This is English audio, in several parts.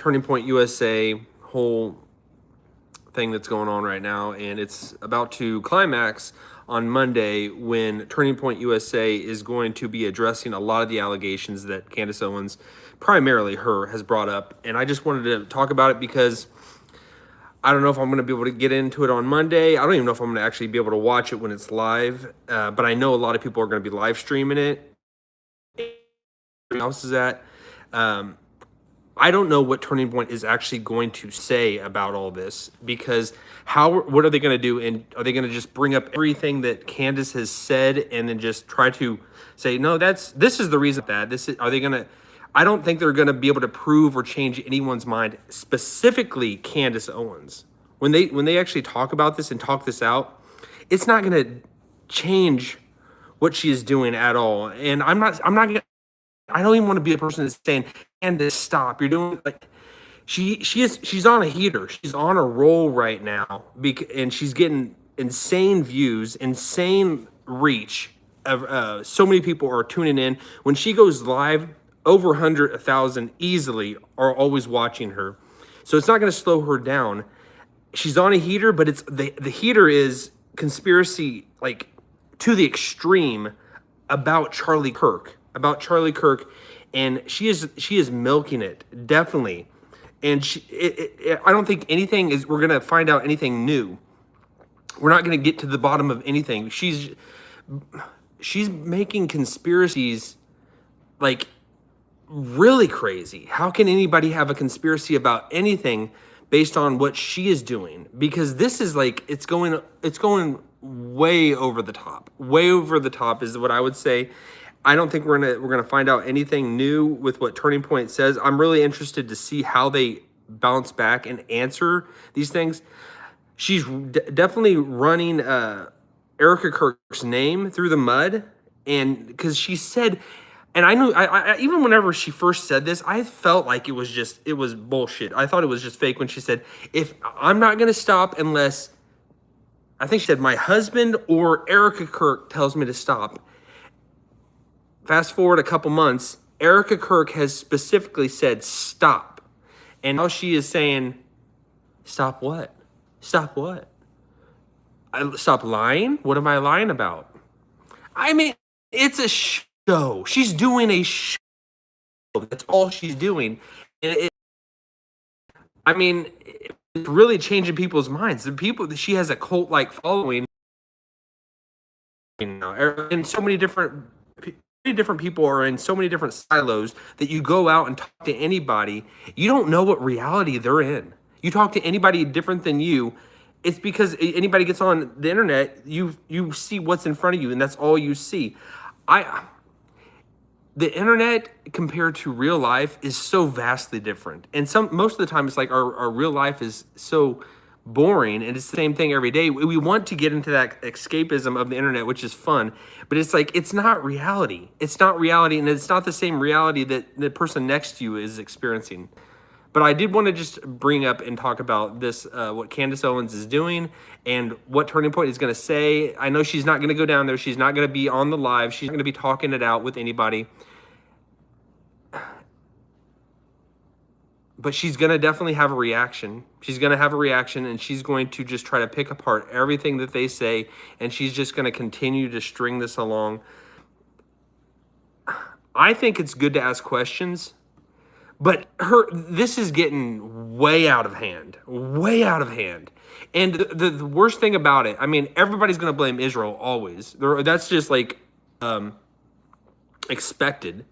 Turning Point USA whole thing that's going on right now, and it's about to climax on Monday when Turning Point USA is going to be addressing a lot of the allegations that Candace Owens, primarily her, has brought up. And I just wanted to talk about it because I don't know if I'm going to be able to get into it on Monday. I don't even know if I'm going to actually be able to watch it when it's live, but I know a lot of people are going to be live streaming it. Else is at. I don't know what Turning Point is actually going to say about all this, because what are they going to do? And are they going to just bring up everything that Candace has said and then just try to say, no, this is the reason that are they going to, I don't think they're going to be able to prove or change anyone's mind, specifically Candace Owens. When they actually talk about this and talk this out, it's not going to change what she is doing at all. And I don't even want to be the person that's saying, Candace, stop. You're doing like she's on a heater. She's on a roll right now, and she's getting insane views, insane reach. So many people are tuning in. When she goes live, over 100,000 easily are always watching her. So it's not going to slow her down. She's on a heater, but it's the heater is conspiracy like to the extreme about Charlie Kirk. And she is milking it, definitely. And I don't think we're going to find out anything new. We're not going to get to the bottom of anything. She's making conspiracies like really crazy. How can anybody have a conspiracy about anything based on what she is doing? Because this is like, it's going way over the top. Way over the top is what I would say. I don't think we're gonna find out anything new with what Turning Point says. I'm really interested to see how they bounce back and answer these things. She's definitely running Erica Kirk's name through the mud, and because she said, and I knew, I even whenever she first said this, I felt like it was bullshit. I thought it was just fake when she said, "If I'm not gonna stop unless," I think she said, "my husband or Erica Kirk tells me to stop." Fast forward a couple months, Erica Kirk has specifically said stop. And now she is saying, stop what? Stop what? Stop lying? What am I lying about? I mean, it's a show. She's doing a show. That's all she's doing. And it's really changing people's minds. She has a cult-like following. And so many different people are in so many different silos that you go out and talk to anybody, you don't know what reality they're in. You talk to anybody different than you, it's because anybody gets on the internet, you see what's in front of you, and that's all you see. The internet compared to real life is so vastly different, and most of the time it's like our real life is so boring, and it's the same thing every day. We want to get into that escapism of the internet, which is fun, but it's like, it's not reality. It's not reality, and it's not the same reality that the person next to you is experiencing. But I did want to just bring up and talk about this, what Candace Owens is doing and what Turning Point is going to say. I know she's not going to go down there. She's not going to be on the live. She's not going to be talking it out with anybody. But she's going to definitely have a reaction. She's going to have a reaction, and she's going to just try to pick apart everything that they say, and she's just going to continue to string this along. I think it's good to ask questions, but this is getting way out of hand. Way out of hand. And the worst thing about it, I mean, everybody's going to blame Israel always. That's just like expected.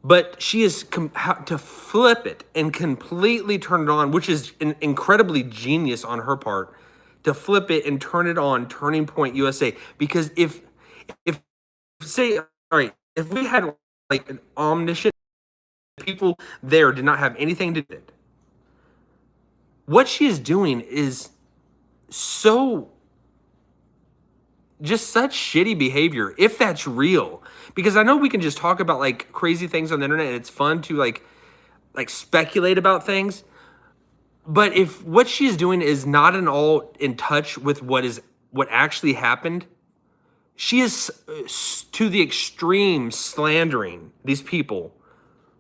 But she is to flip it and completely turn it on, which is incredibly genius on her part, to flip it and turn it on Turning Point USA. Because if say, all right, if we had like an omniscient people there did not have anything to do with it, what she is doing is just such shitty behavior, if that's real. Because I know we can just talk about like crazy things on the internet, and it's fun to like speculate about things. But if what she's doing is not at all in touch with what actually happened, she is to the extreme slandering these people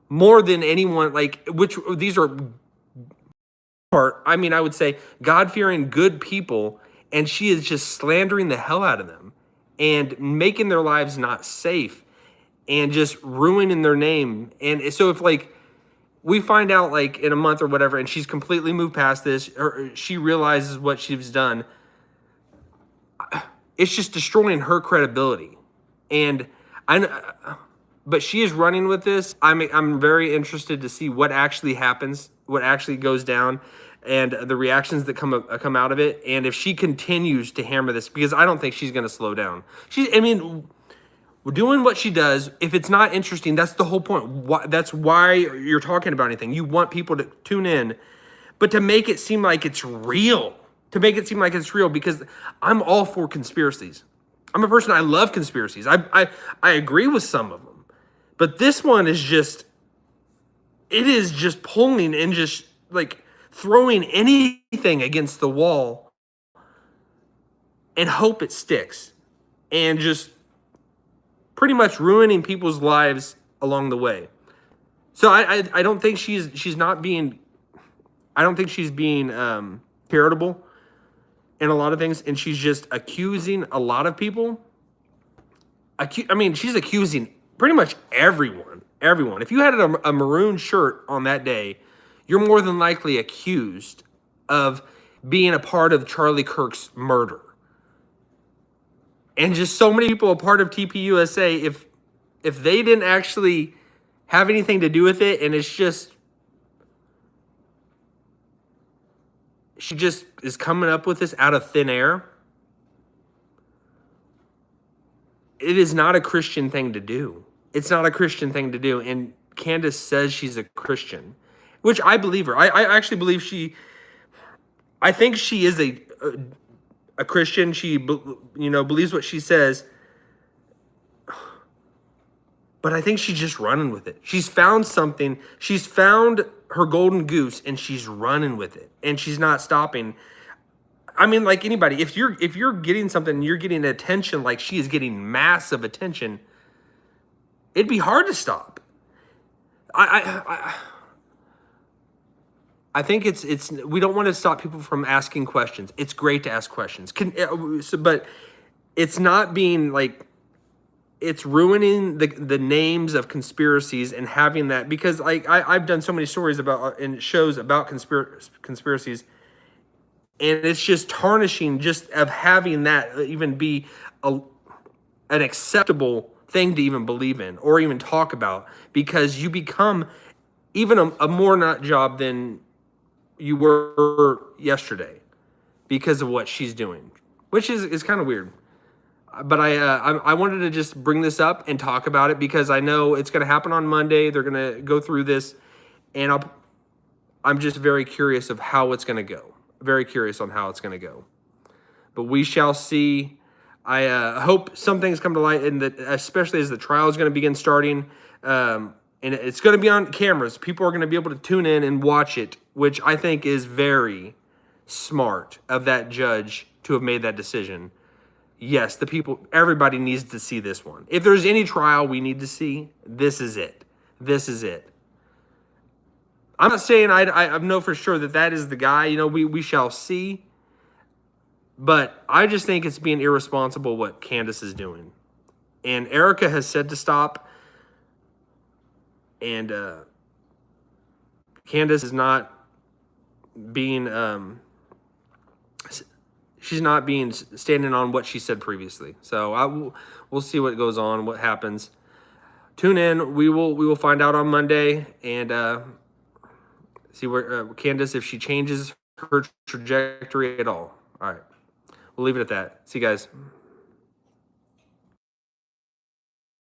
more than anyone, like, which these are I mean, I would say God-fearing good people, and she is just slandering the hell out of them and making their lives not safe and just ruining their name. And so if like we find out like in a month or whatever, and she's completely moved past this, or she realizes what she's done, it's just destroying her credibility. And but she is running with this. I'm very interested to see what actually happens, what actually goes down, and the reactions that come out of it. And if she continues to hammer this, because I don't think she's going to slow down. I mean, doing what she does, if it's not interesting, that's the whole point. That's why you're talking about anything. You want people to tune in, but to make it seem like it's real, because I'm all for conspiracies. I'm a person, I love conspiracies. I agree with some of them, but this one is just, it is just pulling and just like throwing anything against the wall and hope it sticks, and just pretty much ruining people's lives along the way. So I don't think she's not being, I don't think she's being charitable in a lot of things, and she's just accusing a lot of people. I mean, she's accusing pretty much everyone. Everyone. If you had a maroon shirt on that day, you're more than likely accused of being a part of Charlie Kirk's murder. And just so many people a part of TPUSA, if they didn't actually have anything to do with it, and it's just, she just is coming up with this out of thin air. It is not a Christian thing to do. It's not a Christian thing to do. And Candace says she's a Christian, which I believe her. I actually believe I think she is a Christian. She, believes what she says. But I think she's just running with it. She's found something. She's found her golden goose, and she's running with it, and she's not stopping. I mean, like anybody, if you're getting something, you're getting attention, like she is getting massive attention, it'd be hard to stop. I think it's we don't want to stop people from asking questions. It's great to ask questions, but it's not being like, it's ruining the names of conspiracies and having that, because like I've done so many stories about and shows about conspiracies, and it's just tarnishing just of having that even be an acceptable thing to even believe in or even talk about, because you become even a more nut job than you were yesterday because of what she's doing, which is kind of weird. But I wanted to just bring this up and talk about it, because I know it's going to happen on Monday. They're going to go through this, and I'm just very curious of how it's going to go. Very curious on how it's going to go. But we shall see. I hope some things come to light, and that especially as the trial is going to begin starting, and it's going to be on cameras. People are going to be able to tune in and watch it, which I think is very smart of that judge to have made that decision. Yes, everybody needs to see this one. If there's any trial we need to see, this is it. This is it. I'm not saying I know for sure that is the guy. We shall see. But I just think it's being irresponsible what Candace is doing. And Erica has said to stop. And Candace is not being... she's not being standing on what she said previously. So we'll see what goes on, what happens. Tune in. We will find out on Monday, and see where Candace, if she changes her trajectory at all. All right. We'll leave it at that. See you guys.